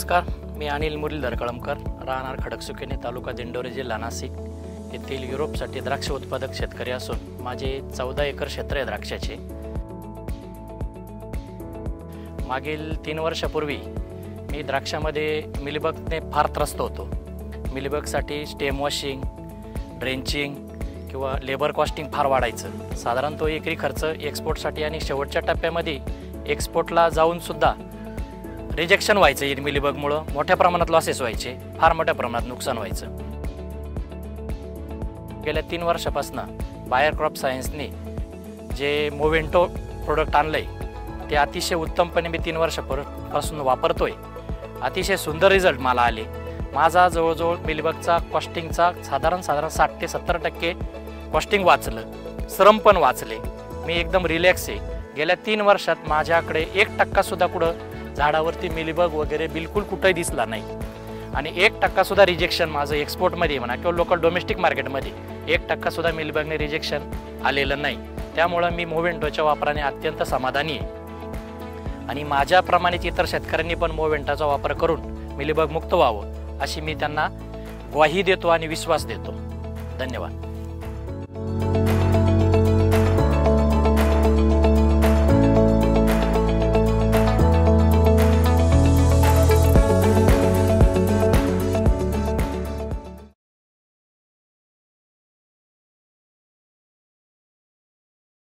नमस्कार, मी अनिल मुरलीधर कळमकर, राहणार खडकसुकेने, तालुका दिंडोरी, जिल्हा नाशिक येथील युरोपसाठी द्राक्ष उत्पादक शेतकरी असून माझे 14 एकर क्षेत्र आहे द्राक्षाचे। मागील 3 वर्षापूर्वी मी द्राक्षामध्ये मिलीबगने फार त्रस्त होतो। मिलीबगसाठी स्टेम वॉशिंग, ड्रेंचिंग किंवा लेबर कॉस्टिंग फार वाढायचं। साधारण तो एकरी खर्च एक्सपोर्टसाठी आणि शेवटच्या टप्प्यामध्ये एक्सपोर्टला जाऊन सुद्धा रिजेक्शन व्हायचं। मिलीबगमुळे मोठ्या प्रमाणात लॉसेस व्हायचे, फार मोठ्या प्रमाणात नुकसान व्हायचं। गेल्या 3 वर्षापासून बायर क्रॉप सायन्सने जे मोवेंटो प्रोडक्ट आणलंय ते अतिशय उत्तमपणे मी 3 वर्षापासून वापरतोय। अतिशय सुंदर रिझल्ट मला आले। माझा जवळजवळ मिलीबगचा कॉस्टिंगचा साधारण 60 ते 70% कॉस्टिंग वाचलं, श्रम पण वाचले। मी एकदम रिलॅक्स आहे। गेल्या 3 वर्षात माझ्याकडे 1% सुद्धा कुठं झाडावरती मिलीबग वगैरे बिलकुल कुठेही दिसला नाही आणि 1% सुद्धा रिजेक्शन माझं एक्सपोर्टमध्ये म्हणा किंवा लोकल डोमेस्टिक मार्केटमध्ये 1% सुद्धा मिलीबगने रिजेक्शन आलेलं नाही। त्यामुळे मी मोवेंटोच्या वापराने अत्यंत समाधानी आहे आणि माझ्याप्रमाणेच इतर शेतकऱ्यांनी पण मोवेंटाचा वापर करून मिलीबग मुक्त व्हावं अशी मी त्यांना ग्वाही देतो आणि विश्वास देतो। धन्यवाद।